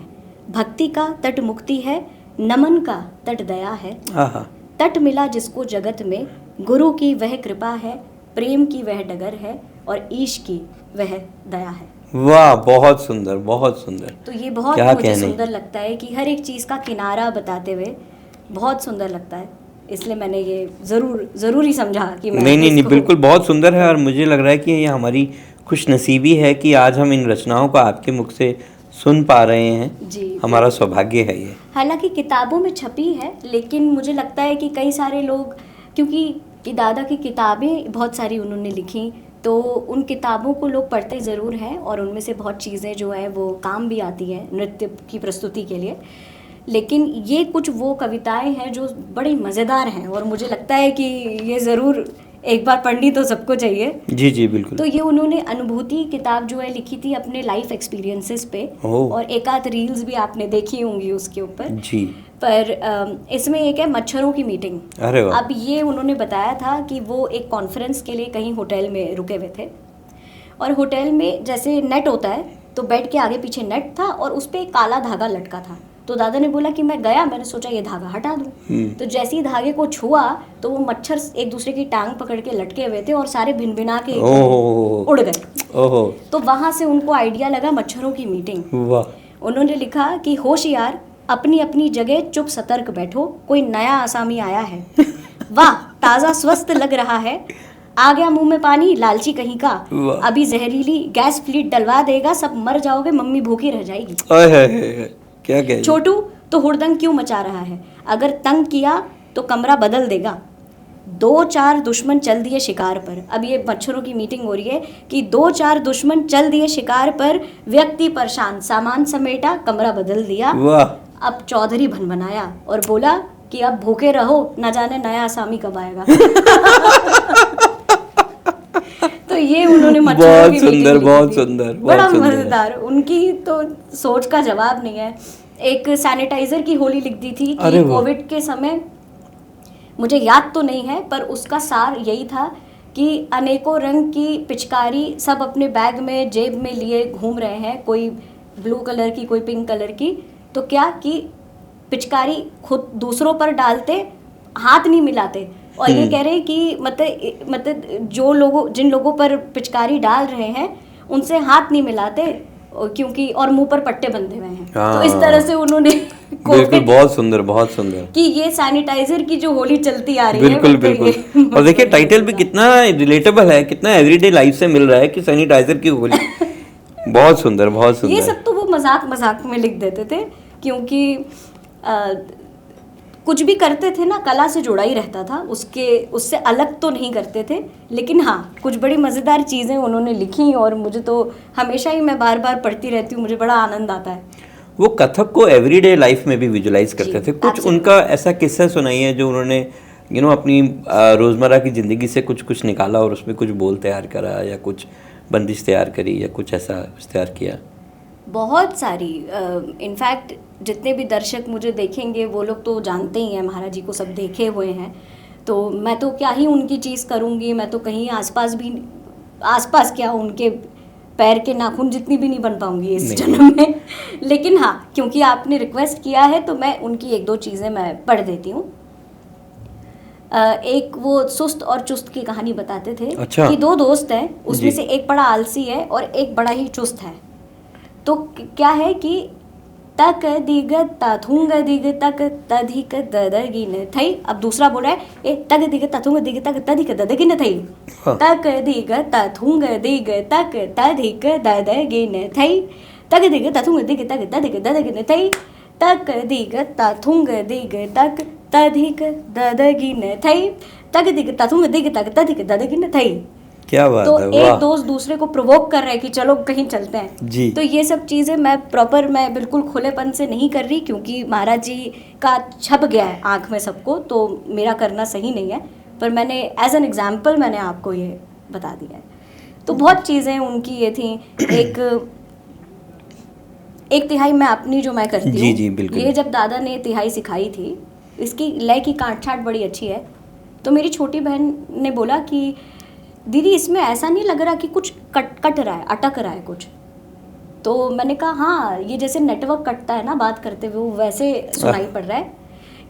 भक्ति का तट मुक्ति है, नमन का तट दया है। आहा, तट मिला जिसको जगत में, गुरु की वह कृपा है, प्रेम की वह डगर है, और ईश की वह दया है। वाह, बहुत सुंदर, बहुत सुंदर। तो ये बहुत क्या मुझे कहने। सुंदर लगता है कि हर एक चीज़ का किनारा बताते हुए बहुत सुंदर लगता है, इसलिए मैंने ये ज़रूरी समझा कि मैं नहीं नहीं नहीं, इसको- बिल्कुल बहुत सुंदर है। और मुझे लग रहा है कि ये हमारी खुश नसीबी है कि आज हम इन रचनाओं को आपके मुख से सुन पा रहे हैं। जी, हमारा सौभाग्य है ये। हालांकि किताबों में छपी है, लेकिन मुझे लगता है कि कई सारे लोग, क्योंकि कि दादा की किताबें बहुत सारी उन्होंने लिखी, तो उन किताबों को लोग पढ़ते ज़रूर हैं और उनमें से बहुत चीज़ें जो है वो काम भी आती हैं नृत्य की प्रस्तुति के लिए। लेकिन ये कुछ वो कविताएं हैं जो बड़ी मज़ेदार हैं और मुझे लगता है कि ये ज़रूर एक बार पढ़नी तो सबको चाहिए। जी जी बिल्कुल। तो ये उन्होंने अनुभूति किताब जो है लिखी थी अपने लाइफ एक्सपीरियंसेस पे, ओह। और एक आध रील्स भी आपने देखी होंगी उसके ऊपर। जी। पर इसमें एक है मच्छरों की मीटिंग। अरे वाह। अब ये उन्होंने बताया था कि वो एक कॉन्फ्रेंस के लिए कहीं होटल में रुके हुए थे, और होटल में जैसे नेट होता है तो बेड के आगे पीछे नेट था और उस पर एक काला धागा लटका था। तो दादा ने बोला कि मैं गया, मैंने सोचा ये धागा हटा दूं। तो जैसे ही धागे को छुआ तो वो मच्छर एक दूसरे की टांग पकड़ के लटके हुए थे और सारे भिन-भिना के ओह। उड़ गए। ओहो। तो वहां से उनको आइडिया लगा मच्छरों की मीटिंग। वाह। उन्होंने लिखा कि होशियार, अपनी अपनी जगह चुप सतर्क बैठो, कोई नया आसामी आया है। वाह, ताज़ा स्वस्थ लग रहा है, आ गया मुंह में पानी, लालची कहीं का, वाह। अभी जहरीली गैस फ्लीट डलवा देगा, सब मर जाओगे, मम्मी भूखी रह जाएगी। ओए होए होए, क्या कह। छोटू तो हुड़दंग क्यों मचा रहा है, अगर तंग किया तो कमरा बदल देगा। 2-4 दुश्मन चल दिए शिकार पर। अब ये मच्छरों की मीटिंग हो रही है कि 2-4 दुश्मन चल दिए शिकार पर, व्यक्ति परेशान, सामान समेटा, कमरा बदल दिया। वाह। अब चौधरी भनभनाया और बोला कि अब भूखे रहो, न जाने नया आसामी कब आएगा। तो ये उन्होंने मच्छरों बहुत की सुंदर, मीटिंग बहुत लिखी थी। सुंदर, बहुत बड़ा सुंदर। मजेदार, उनकी तो सोच का जवाब नहीं है। एक सैनिटाइजर की होली लिख दी थी अरे कि वाह। कोविड के समय, मुझे याद तो नहीं है पर उसका सार यही था कि अनेकों रंग की पिचकारी सब अपने बैग में जेब में लिए घूम रहे हैं, कोई ब्लू कलर की, कोई पिंक कलर की। तो क्या कि पिचकारी खुद दूसरों पर डालते, हाथ नहीं मिलाते, और ये कह रहे हैं कि मतलब जिन लोगों पर पिचकारी डाल रहे हैं उनसे हाथ नहीं मिलाते, क्योंकि और मुंह पर पट्टे बंधे हुए हैं। तो इस तरह से उन्होंने बिल्कुल, बहुत सुंदर, बहुत सुंदर कि ये सैनिटाइजर की जो होली चलती आ रही बिल्कुल है, मतलब बिल्कुल। ये और देखिए टाइटल भी कितना रिलेटेबल है, कितना एवरीडे लाइफ से मिल रहा है कि सैनिटाइजर की होली। बहुत सुंदर, बहुत सुंदर। ये सब तो वो मजाक मजाक में लिख देते थे, क्योंकि कुछ भी करते थे ना कला से जुड़ा ही रहता था, उससे अलग तो नहीं करते थे। लेकिन हाँ, कुछ बड़ी मज़ेदार चीज़ें उन्होंने लिखी और मुझे तो हमेशा ही, मैं बार बार पढ़ती रहती हूँ, मुझे बड़ा आनंद आता है। वो कथक को एवरीडे लाइफ में भी विजुलाइज करते थे। कुछ absolutely। उनका ऐसा किस्सा सुनाइए जो उन्होंने अपनी रोज़मर्रा की ज़िंदगी से कुछ निकाला और उसमें कुछ बोल तैयार करा या कुछ बंदिश तैयार करी या कुछ ऐसा तैयार किया। बहुत सारी, इनफैक्ट जितने भी दर्शक मुझे देखेंगे वो लोग तो जानते ही हैं, महाराज जी को सब देखे हुए हैं, तो मैं तो क्या ही उनकी चीज़ करूँगी, मैं तो कहीं आसपास क्या उनके पैर के नाखून जितनी भी नहीं बन पाऊंगी इस जन्म में। लेकिन हाँ, क्योंकि आपने रिक्वेस्ट किया है तो मैं उनकी 1-2 चीज़ें मैं पढ़ देती हूँ। एक वो सुस्त और चुस्त की कहानी बताते थे। अच्छा। कि 2 दोस्त हैं, उसमें से एक बड़ा आलसी है और एक बड़ा ही चुस्त है। तो क्या है कि तक दिग तथुंग दिग तक तधिक ददगिन थई। अब दूसरा बोल रहा है, ए तक दिग तथुंग दिग तक तधिक ददगिन थई। तक दिग तथुंग दिग तक तधिक ददगिन थई। तक दिग तथुंग दिग तक तधिक ददगिन थई। तक दिग तथुंग दिग तक तधिक ददगिन थई। तक दिग तथुंग दिग तक तधिक ददगिन थई। क्या बात तो है, एक वाह। दोस्त दूसरे को प्रोवोक कर रहे हैं कि चलो कहीं चलते हैं जी। तो ये सब चीज़ें मैं बिल्कुल खुलेपन से नहीं कर रही, क्योंकि महाराज जी का छप गया है आँख में सबको, तो मेरा करना सही नहीं है। पर मैंने एज एन एग्जाम्पल मैंने आपको ये बता दिया है। तो बहुत चीज़ें उनकी ये थी। एक तिहाई मैं अपनी जो मैं करती जी, हूँ, जी, बिल्कुल। ये जब दादा ने तिहाई सिखाई थी, इसकी लय की काट छाट बड़ी अच्छी है तो मेरी छोटी बहन ने बोला कि दीदी इसमें ऐसा नहीं लग रहा कि कुछ कट रहा है, अटक रहा है कुछ। तो मैंने कहा हाँ, ये जैसे नेटवर्क कटता है ना बात करते हुए, वो वैसे सुनाई पड़ रहा है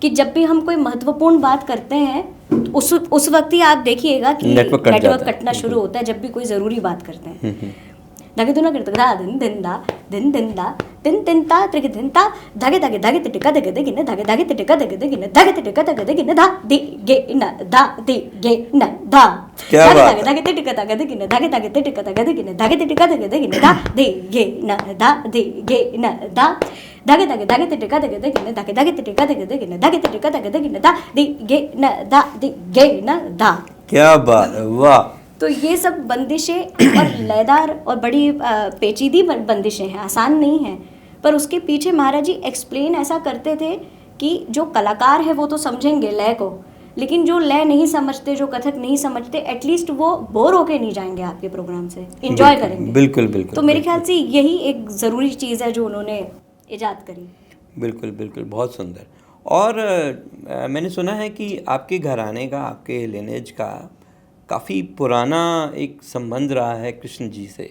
कि जब भी हम कोई महत्वपूर्ण बात करते हैं उस वक्त ही आप देखिएगा कि नेटवर्क कटना शुरू होता है जब भी कोई ज़रूरी बात करते हैं। धगे दुना करते दिन दिन दा दिन दिन दा दिन दिन ता त्रिक दिन ता धगे धगे धगे तिटिका धगे धगे न धगे धगे तिटिका धगे धगे न धगे तिटिका धगे धगे न धा दि गे न धा दि गे न धा धगे धगे तिटिका धगे धगे न धगे धगे तिटिका धगे धगे न धगे तिटिका धगे धगे न धा दि गे न धा दि गे न धा धगे धगे धगे तिटिका धगे धगे न धगे धगे तिटिका धगे धगे न धगे तिटिका धगे धगे न धा दि गे न धा दि गे न धा। क्या बात, वाह। तो ये सब बंदिशें और लयदार और बड़ी पेचीदी बंदिशें हैं, आसान नहीं हैं, पर उसके पीछे महाराज जी एक्सप्लेन ऐसा करते थे कि जो कलाकार है वो तो समझेंगे लय को, लेकिन जो लय नहीं समझते, जो कथक नहीं समझते, एटलीस्ट वो बोर होके नहीं जाएंगे आपके प्रोग्राम से, एंजॉय करेंगे। बिल्कुल बिल्कुल। तो मेरे ख्याल से यही एक ज़रूरी चीज़ है जो उन्होंने ईजाद करी। बिल्कुल बिल्कुल, बहुत सुंदर। और मैंने सुना है कि आपके घराने का, आपके लिनेज का काफ़ी पुराना एक संबंध रहा है कृष्ण जी से,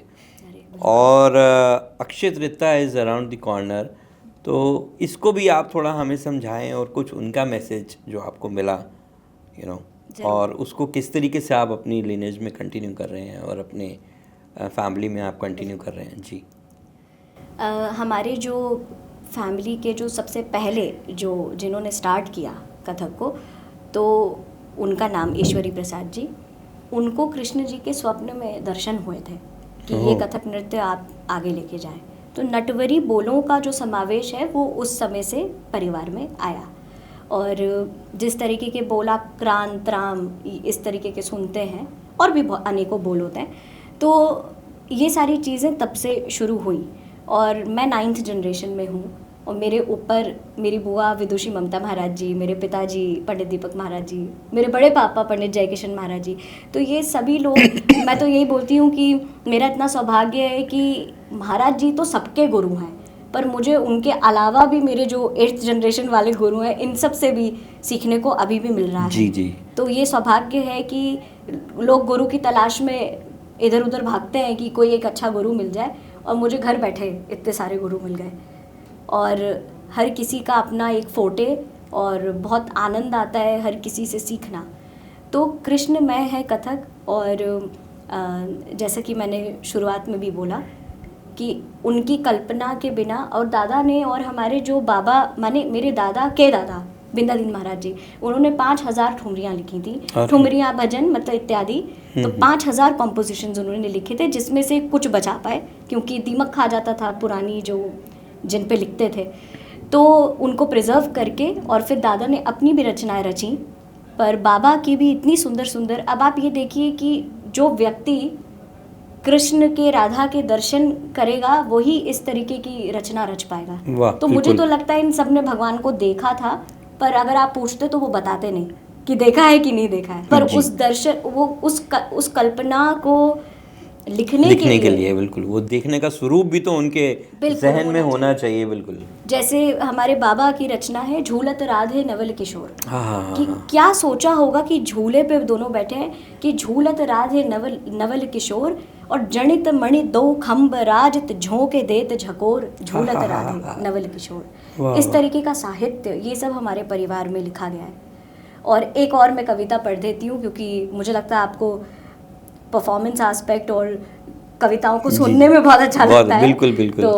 और Akshaya Tritiya is around the corner, तो इसको भी आप थोड़ा हमें समझाएं और कुछ उनका मैसेज जो आपको मिला और उसको किस तरीके से आप अपनी लिनेज में कंटिन्यू कर रहे हैं और अपने फैमिली में आप कंटिन्यू कर रहे हैं। जी, हमारे जो फैमिली के जो सबसे पहले जिन्होंने स्टार्ट किया कथक को, तो उनका नाम ईश्वरी प्रसाद जी, उनको कृष्ण जी के स्वप्न में दर्शन हुए थे कि ये कथक नृत्य आप आगे लेके जाएं। तो नटवरी बोलों का जो समावेश है वो उस समय से परिवार में आया, और जिस तरीके के बोला क्रांत राम इस तरीके के सुनते हैं, और भी अनेकों बोल होते हैं, तो ये सारी चीज़ें तब से शुरू हुई। और मैं 9th जनरेशन में हूँ, और मेरे ऊपर मेरी बुआ विदुषी ममता महाराज जी, मेरे पिताजी पंडित दीपक महाराज जी, मेरे बड़े पापा पंडित जयकिशन महाराज जी, तो ये सभी लोग मैं तो यही बोलती हूँ कि मेरा इतना सौभाग्य है कि महाराज जी तो सबके गुरु हैं, पर मुझे उनके अलावा भी मेरे जो 8th जनरेशन वाले गुरु हैं, इन सब से भी सीखने को अभी भी मिल रहा है। जी जी। तो ये सौभाग्य है कि लोग गुरु की तलाश में इधर उधर भागते हैं कि कोई एक अच्छा गुरु मिल जाए, और मुझे घर बैठे इतने सारे गुरु मिल गए, और हर किसी का अपना एक फोटे, और बहुत आनंद आता है हर किसी से सीखना। तो कृष्णमय है कथक, और जैसा कि मैंने शुरुआत में भी बोला कि उनकी कल्पना के बिना, और दादा ने और हमारे जो बाबा माने मेरे दादा के दादा बिंदादीन महाराज जी, उन्होंने 5000 ठुमरियाँ लिखी थी, ठुमरियाँ भजन मतलब इत्यादि। तो 5000 कॉम्पोजिशंस उन्होंने लिखे थे, जिसमें से कुछ बचा पाए क्योंकि दीमक खा जाता था पुरानी जो जिन पे लिखते थे, तो उनको प्रिजर्व करके, और फिर दादा ने अपनी भी रचनाएं रची, पर बाबा की भी इतनी सुंदर सुंदर। अब आप ये देखिए कि जो व्यक्ति कृष्ण के राधा के दर्शन करेगा वही इस तरीके की रचना रच पाएगा। तो मुझे तो लगता है इन सब ने भगवान को देखा था, पर अगर आप पूछते तो वो बताते नहीं कि देखा है कि नहीं देखा है, पर उस दर्शन वो उस कल्पना को लिखने के लिए बिल्कुल, वो देखने का स्वरूप भी तो उनके जहन में होना चाहिए। बिल्कुल, जैसे हमारे बाबा की रचना है झूलत राधे नवल किशोर, कि क्या सोचा होगा कि झूले पे दोनों बैठे हैं कि झूलत राधे नवल किशोर, और जनित मणि दो खम्ब राजत झोंके देत झकोर, झूलत राधे नवल किशोर। इस तरीके का साहित्य ये सब हमारे परिवार में लिखा गया है। और एक और मैं कविता पढ़ देती हूँ, क्योंकि मुझे लगता है आपको परफॉर्मेंस एस्पेक्ट और कविताओं को सुनने में बहुत अच्छा लगता है। बिल्कुल बिल्कुल। तो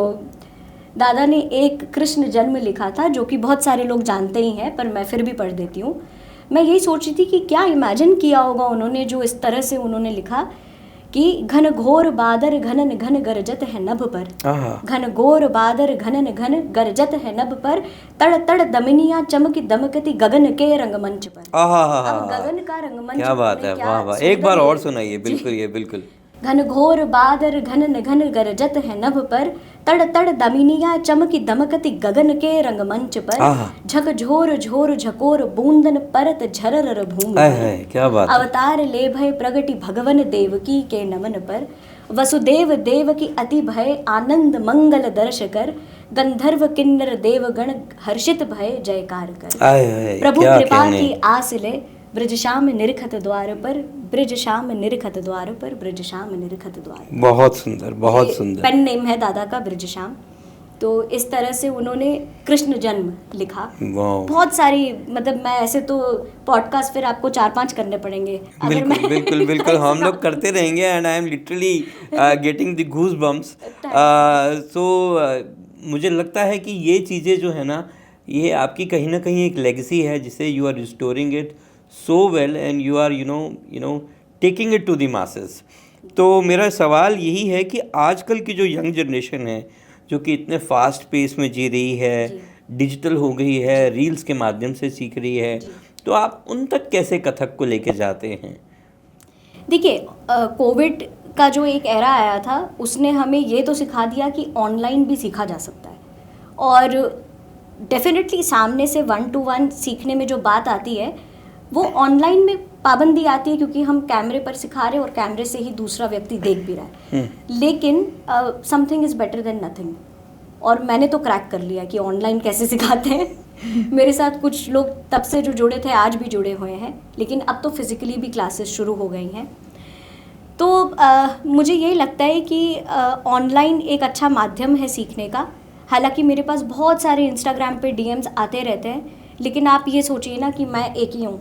दादा ने एक कृष्ण जन्म लिखा था, जो कि बहुत सारे लोग जानते ही हैं, पर मैं फिर भी पढ़ देती हूँ। मैं यही सोच रही थी कि क्या इमेजिन किया होगा उन्होंने, जो इस तरह से उन्होंने लिखा कि घन घोर बादर घनन घन गरजत है नभ पर, घन घोर बादर घनन घन गरजत है नभ पर, तड़ तड़ दमनिया चमकी दमकती गगन के रंगमंच पर। अब गगन का रंगमंच, क्या बात है, वाह वाह, एक बार और सुनाइए। बिल्कुल, ये बिल्कुल। घन घोर बादर घनन घन गरजत है नभ पर, तड़ तड़ दमिनिया चमकी दमकती गगन के रंगमंच पर, झक झोर झोर झकोर बूंदन परत झरर भूमि, क्या बात। अवतार ले भय प्रगति भगवन देवकी के नमन पर, वसुदेव देव की अति भय आनंद मंगल दर्श कर, गंधर्व किन्नर देवगण हर्षित भय जयकार कर, प्रभु कृपा की आस ले ब्रजश्याम निरखत द्वार पर, ब्रजश्याम निरखत द्वार पर, ब्रजश्याम निरखत द्वार पर। बहुत सुंदर, बहुत ये सुंदर। पेन नेम है दादा का ब्रजश्याम। तो इस तरह से उन्होंने कृष्ण जन्म लिखा। वाह, बहुत सारी, मतलब मैं ऐसे तो पॉडकास्ट फिर आपको 4-5 करने पड़ेंगे अगर बिल्कुल मैं बिल्कुल बिल्कुल, हम लोग करते रहेंगे and I am literally getting the goosebumps. So मुझे लगता है कि ये चीज़ें जो है ना, ये आपकी कहीं ना कहीं एक लेगेसी है जिसे you are restoring it so well and you are you know taking it to the masses. तो मेरा सवाल यही है कि आजकल की जो यंग जनरेशन है, जो कि इतने फास्ट पेस में जी रही है, डिजिटल हो गई है, रील्स के माध्यम से सीख रही है, तो आप उन तक कैसे कथक को लेके जाते हैं? देखिए, कोविड का जो एक एरा आया था उसने हमें ये तो सिखा दिया कि ऑनलाइन भी सीखा जा सकता है। और डेफिनेटली सामने से 1 to 1 सीखने में जो बात आती है वो ऑनलाइन में पाबंदी आती है, क्योंकि हम कैमरे पर सिखा रहे हैं और कैमरे से ही दूसरा व्यक्ति देख भी रहा है। लेकिन something is better than nothing. और मैंने तो क्रैक कर लिया कि ऑनलाइन कैसे सिखाते हैं। मेरे साथ कुछ लोग तब से जो जुड़े थे आज भी जुड़े हुए हैं, लेकिन अब तो फिज़िकली भी क्लासेस शुरू हो गई हैं। तो मुझे यही लगता है कि ऑनलाइन एक अच्छा माध्यम है सीखने का। हालांकि मेरे पास बहुत सारे इंस्टाग्राम पे डीएम्स आते रहते हैं, लेकिन आप ये सोचिए ना कि मैं एक ही हूँ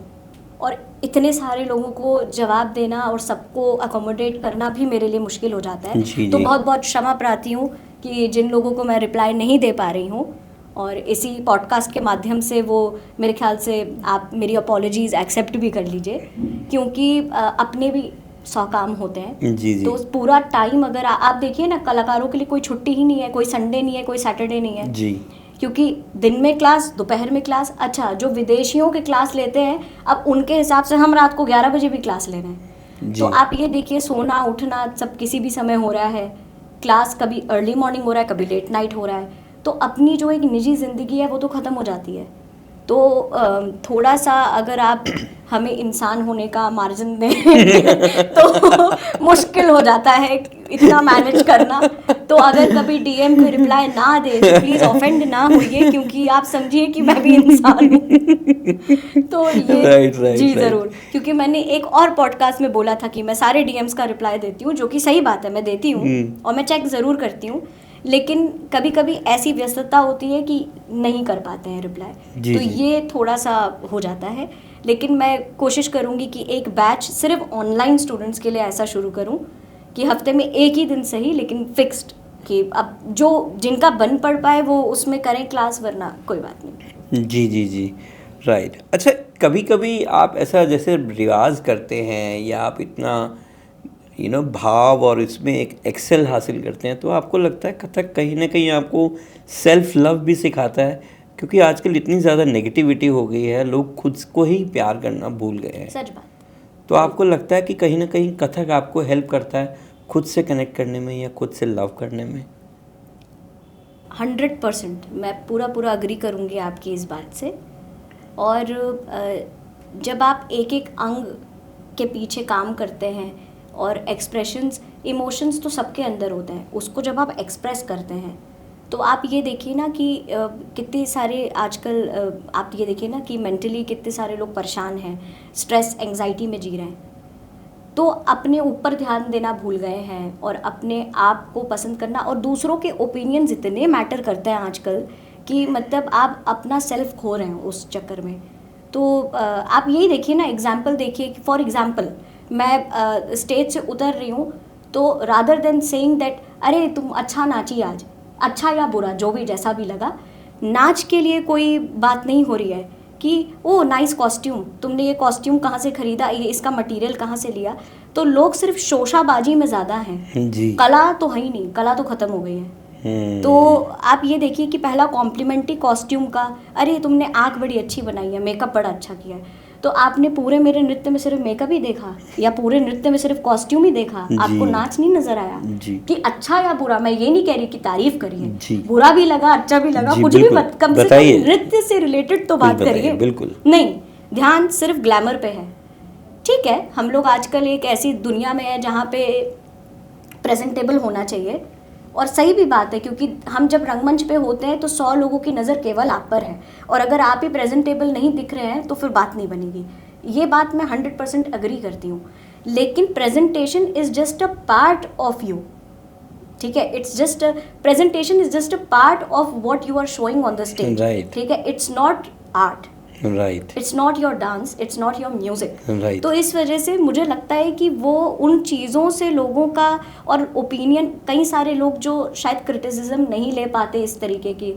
और इतने सारे लोगों को जवाब देना और सबको अकोमोडेट करना भी मेरे लिए मुश्किल हो जाता है। तो बहुत बहुत क्षमा प्रार्थी हूँ कि जिन लोगों को मैं रिप्लाई नहीं दे पा रही हूँ, और इसी पॉडकास्ट के माध्यम से वो मेरे ख्याल से आप मेरी अपॉलॉजीज़ एक्सेप्ट भी कर लीजिए, क्योंकि अपने भी 100 काम होते हैं। जी। तो पूरा टाइम अगर आप देखिए ना, कलाकारों के लिए कोई छुट्टी ही नहीं है, कोई संडे नहीं है, कोई सैटरडे नहीं है जी। क्योंकि दिन में क्लास, दोपहर में क्लास। अच्छा, जो विदेशियों के क्लास लेते हैं अब उनके हिसाब से हम रात को 11 बजे भी क्लास ले रहे हैं। तो आप ये देखिए, सोना उठना सब किसी भी समय हो रहा है। क्लास कभी अर्ली मॉर्निंग हो रहा है, कभी लेट नाइट हो रहा है। तो अपनी जो एक निजी ज़िंदगी है वो तो ख़त्म हो जाती है। तो थोड़ा सा अगर आप हमें इंसान होने का मार्जिन दें तो मुश्किल हो जाता है इतना मैनेज करना। तो अगर कभी डीएम को रिप्लाई ना दे तो प्लीज़ ऑफेंड ना होइए, क्योंकि आप समझिए कि मैं भी इंसान हूँ। तो ये right, जी ज़रूर, क्योंकि मैंने एक और पॉडकास्ट में बोला था कि मैं सारे डीएम्स का रिप्लाई देती हूँ, जो कि सही बात है, मैं देती हूँ और मैं चेक ज़रूर करती हूँ। लेकिन कभी कभी ऐसी व्यस्तता होती है कि नहीं कर पाते हैं रिप्लाई, तो ये थोड़ा सा हो जाता है। लेकिन मैं कोशिश करूँगी कि एक बैच सिर्फ ऑनलाइन स्टूडेंट्स के लिए ऐसा शुरू करूँ कि हफ्ते में एक ही दिन सही, लेकिन फिक्स्ड, कि अब जो जिनका बन पड़ पाए वो उसमें करें क्लास, वरना कोई बात नहीं। जी राइट। अच्छा, कभी कभी आप ऐसा जैसे रिवाज करते हैं या आप इतना भाव और इसमें एक एक्सेल हासिल करते हैं, तो आपको लगता है कथक कहीं ना कहीं आपको सेल्फ लव भी सिखाता है? क्योंकि आजकल इतनी ज़्यादा नेगेटिविटी हो गई है, लोग खुद को ही प्यार करना भूल गए हैं। सच बात। तो आपको लगता है कि कहीं ना कहीं कथक आपको हेल्प करता है खुद से कनेक्ट करने में या खुद से लव करने में? 100% मैं पूरा अग्री करूँगी आपकी इस बात से। और जब आप एक एक अंग के पीछे काम करते हैं और एक्सप्रेशंस, इमोशंस तो सबके अंदर होते हैं, उसको जब आप एक्सप्रेस करते हैं तो आप ये देखिए ना कि कितने सारे आजकल आप ये देखिए ना कि मेंटली कितने सारे लोग परेशान हैं, स्ट्रेस एंजाइटी में जी रहे हैं। तो अपने ऊपर ध्यान देना भूल गए हैं और अपने आप को पसंद करना, और दूसरों के ओपिनियंस इतने मैटर करते हैं आजकल कि मतलब आप अपना सेल्फ खो रहे हैं उस चक्कर में। तो आप यही देखिए ना, एग्जाम्पल देखिए। फॉर एग्जाम्पल, मैं स्टेज से उतर रही हूँ, तो रादर देन सेइंग दैट अरे तुम अच्छा नाची आज, अच्छा या बुरा जो भी जैसा भी लगा, नाच के लिए कोई बात नहीं हो रही है कि ओ नाइस कॉस्ट्यूम, तुमने ये कॉस्ट्यूम कहाँ से खरीदा, ये इसका मटेरियल कहाँ से लिया। तो लोग सिर्फ शोशाबाजी में ज़्यादा हैं जी। कला तो है ही नहीं, कला तो ख़त्म हो गई है। तो आप ये देखिए कि पहला कॉम्प्लीमेंट ही कॉस्ट्यूम का, अरे तुमने आँख बड़ी अच्छी बनाई है, मेकअप बड़ा अच्छा किया है। तो आपने पूरे मेरे नृत्य में सिर्फ मेकअप ही देखा या पूरे नृत्य में सिर्फ कॉस्ट्यूम ही देखा, आपको नाच नहीं नजर आया कि अच्छा या बुरा। मैं ये नहीं कह रही कि तारीफ करिए, बुरा भी लगा अच्छा भी लगा, कुछ भी कम से कम नृत्य से रिलेटेड तो बात करिए। बिल्कुल नहीं, ध्यान सिर्फ ग्लैमर पे है। ठीक है, हम लोग आजकल एक ऐसी दुनिया में है जहाँ पे प्रेजेंटेबल होना चाहिए, और सही भी बात है, क्योंकि हम जब रंगमंच पे होते हैं तो 100 लोगों की नज़र केवल आप पर है, और अगर आप ही प्रेजेंटेबल नहीं दिख रहे हैं तो फिर बात नहीं बनेगी। ये बात मैं 100% अग्री करती हूँ, लेकिन presentation is just a part of you, ठीक है, it's just presentation is just a part of what you are showing on the stage, ठीक है, it's not art, right, it's not your dance, it's not your music. Right. तो इस वजह से मुझे लगता है कि वो उन चीज़ों से लोगों का और ओपिनियन, कई सारे लोग जो शायद क्रिटिसिज्म नहीं ले पाते इस तरीके की।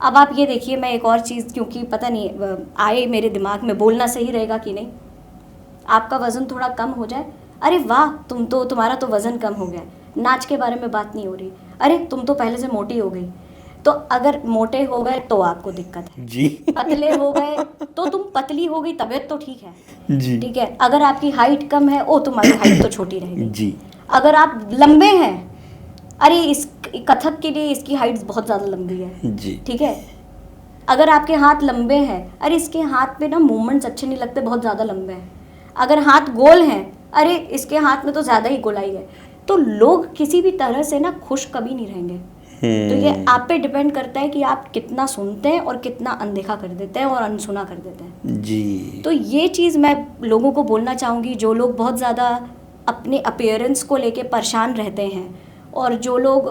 अब आप ये देखिए, मैं एक और चीज़, क्योंकि पता नहीं आए मेरे दिमाग में, बोलना सही रहेगा कि नहीं, आपका वज़न थोड़ा कम हो जाए, अरे वाह तुम्हारा तो वज़न कम हो गया, नाच के बारे में बात नहीं हो रही, अरे तुम तो पहले से मोटी हो गई। तो अगर मोटे हो गए तो आपको दिक्कत है जी, पतले हो गए तो तुम पतली हो गई, तबीयत तो ठीक है जी, ठीक है, अगर आपकी हाइट कम है, ओ तुम्हारी हाइट तो छोटी रहेगी जी, अगर आप लंबे हैं, अरे इस कथक के लिए इसकी हाइट बहुत ज़्यादा लंबी है, जी, ठीक है, अगर आपके हाथ लंबे हैं, अरे इसके हाथ पे ना मूवमेंट्स अच्छे नहीं लगते, बहुत ज़्यादा लंबे हैं, अगर हाथ गोल हैं, अरे इसके हाथ में तो ज़्यादा ही गोलाई है। तो लोग किसी भी तरह से ना खुश कभी नहीं रहेंगे। तो ये आप पे डिपेंड करता है कि आप कितना सुनते हैं और कितना अनदेखा कर देते हैं और अनसुना कर देते हैं जी। तो ये चीज़ मैं लोगों को बोलना चाहूँगी, जो लोग बहुत ज़्यादा अपने अपीयरेंस को लेके परेशान रहते हैं, और जो लोग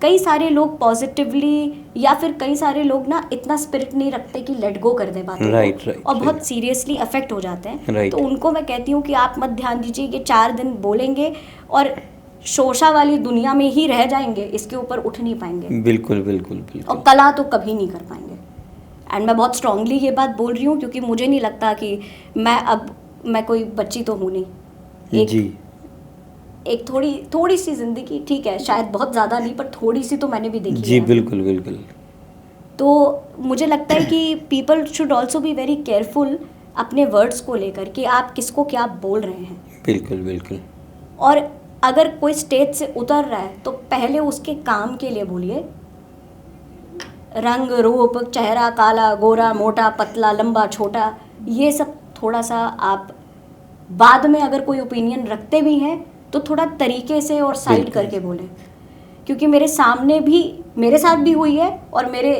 कई सारे लोग पॉजिटिवली, या फिर कई सारे लोग ना इतना स्पिरिट नहीं रखते कि लेट गो कर दे बातों को, और बहुत सीरियसली अफेक्ट हो जाते हैं। तो उनको मैं कहती हूँ कि आप मत ध्यान दीजिए कि 4 दिन बोलेंगे और शोशा वाली दुनिया में ही रह जाएंगे, इसके ऊपर उठ नहीं पाएंगे। बिल्कुल बिल्कुल बिल्कुल। और कला तो कभी नहीं कर पाएंगे। एंड मैं बहुत स्ट्रांगली ये बात बोल रही हूँ, क्योंकि मुझे नहीं लगता कि मैं कोई बच्ची तो हूँ नहीं। जी। एक थोड़ी सी जिंदगी, ठीक है, शायद बहुत ज़्यादा नहीं, पर थोड़ी सी तो मैंने भी देखी जी है। बिल्कुल बिल्कुल। तो मुझे लगता है कि people should also be very careful अपने वर्ड्स को लेकर, कि आप किसको क्या बोल रहे हैं। बिल्कुल बिल्कुल। और अगर कोई स्टेज से उतर रहा है तो पहले उसके काम के लिए बोलिए। रंग रूप, चेहरा काला गोरा मोटा पतला लंबा छोटा, ये सब थोड़ा सा आप बाद में अगर कोई ओपिनियन रखते भी हैं तो थोड़ा तरीके से और साइड करके बोलें, क्योंकि मेरे साथ भी हुई है, और मेरे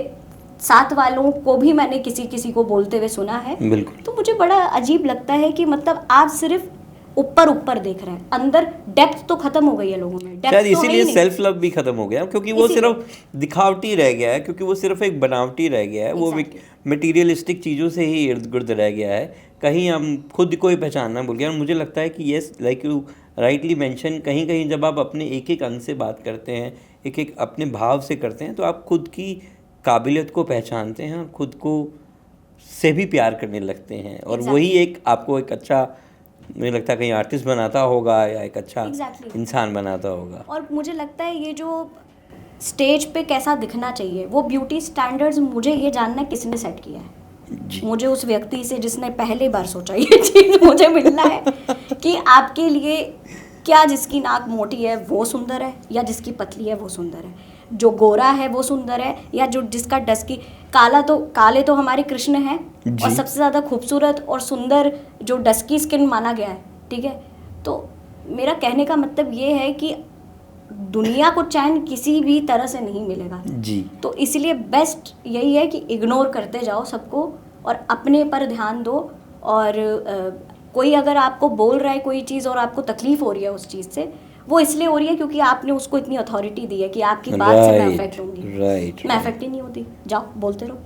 साथ वालों को भी मैंने किसी को बोलते हुए सुना है। तो मुझे बड़ा अजीब लगता है कि मतलब आप सिर्फ ऊपर देख रहे हैं, अंदर डेप्थ तो खत्म हो गई है लोगों में। शायद इसीलिए सेल्फ लव भी खत्म हो गया, क्योंकि वो सिर्फ दिखावटी रह गया है, क्योंकि वो सिर्फ एक बनावटी रह गया है। वो मटेरियलिस्टिक चीज़ों से ही इर्द गिर्द रह गया है, कहीं हम खुद को ही पहचानना भूल गए। और मुझे लगता है कि yes, like you rightly mention, कहीं कहीं जब आप अपने एक अंग से बात करते हैं, एक अपने भाव से करते हैं, तो आप खुद की काबिलियत को पहचानते हैं और खुद को से भी प्यार करने लगते हैं। और वही एक आपको एक अच्छा, मुझे लगता है कहीं आर्टिस्ट बनाता होगा या एक अच्छा इंसान बनाता होगा। और मुझे लगता है ये जो स्टेज पे कैसा दिखना चाहिए, वो ब्यूटी स्टैंडर्ड्स मुझे ये जानना है किसने सेट किया है। मुझे उस व्यक्ति से जिसने पहली बार सोचा ये चीज़ मुझे मिलना है कि आपके लिए क्या जिसकी नाक मोटी है वो सुंदर है, या जिसकी पतली है वो सुंदर है, जो गोरा है वो सुंदर है, या जो जिसका डस्की काले तो हमारे कृष्ण हैं, और सबसे ज़्यादा खूबसूरत और सुंदर जो डस्की स्किन माना गया है, ठीक है। तो मेरा कहने का मतलब ये है कि दुनिया को चैन किसी भी तरह से नहीं मिलेगा जी। तो इसलिए बेस्ट यही है कि इग्नोर करते जाओ सबको और अपने पर ध्यान दो। और कोई अगर आपको बोल रहा है कोई चीज़ और आपको तकलीफ हो रही है उस चीज़ से, वो इसलिए हो रही है क्योंकि आपने उसको इतनी अथॉरिटी दी है कि आपकी बात से मैं अफेक्ट होंगी। मैं अफेक्ट ही नहीं होती, जाओ बोलते रहो,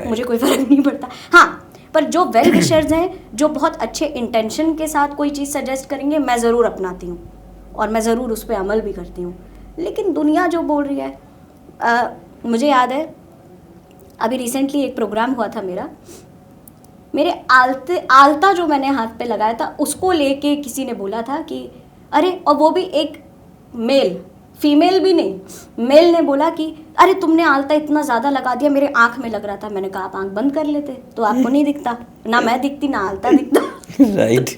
मुझे कोई फर्क नहीं पड़ता। हाँ, पर जो वेल विशर्स हैं, जो बहुत अच्छे इंटेंशन के साथ कोई चीज़ सजेस्ट करेंगे, मैं ज़रूर अपनाती हूँ और मैं ज़रूर उस पर अमल भी करती हूँ। लेकिन दुनिया जो बोल रही है, मुझे याद है अभी रिसेंटली एक प्रोग्राम हुआ था मेरे आलता जो मैंने हाथ पे लगाया था उसको लेके किसी ने बोला था कि अरे, और वो भी एक मेल, फीमेल भी नहीं, मेल ने बोला कि अरे तुमने आलता इतना ज़्यादा लगा दिया, मेरे आँख में लग रहा था। मैंने कहा आप आँख बंद कर लेते तो आपको नहीं दिखता, ना मैं दिखती ना आलता दिखता। राइट।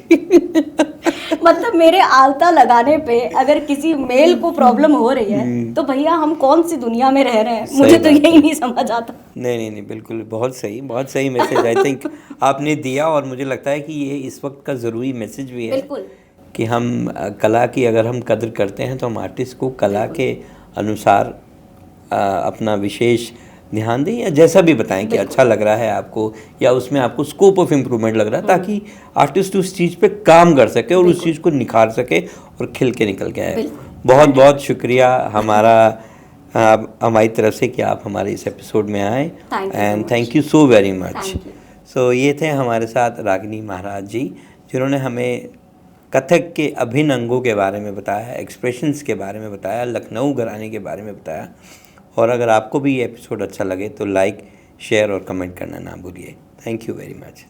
मतलब मेरे आलता लगाने पे अगर किसी मेल को प्रॉब्लम हो रही है तो भैया हम कौन सी दुनिया में रह रहे हैं, मुझे तो यही नहीं समझ आता। नहीं, बिल्कुल बहुत सही मैसेज आई थिंक आपने दिया। और मुझे लगता है कि ये इस वक्त का ज़रूरी मैसेज भी है। बिल्कुल कि हम कला की अगर हम कदर करते हैं तो हम आर्टिस्ट को कला के अनुसार अपना विशेष ध्यान दें, या जैसा भी बताएं कि अच्छा लग रहा है आपको या उसमें आपको स्कोप ऑफ इम्प्रूवमेंट लग रहा है, ताकि आर्टिस्ट उस चीज़ पे काम कर सके और उस चीज़ को निखार सके और खिल के निकल के आए। बहुत बहुत शुक्रिया हमारी तरफ से कि आप हमारे इस एपिसोड में आए, and thank you so very much. So ये थे हमारे साथ रागिनी महाराज जी, जिन्होंने हमें कथक के अभिन्न अंगों के बारे में बताया, एक्सप्रेशंस के बारे में बताया, लखनऊ घराने के बारे में बताया। और अगर आपको भी ये एपिसोड अच्छा लगे तो लाइक, शेयर और कमेंट करना ना भूलिए। Thank you very much.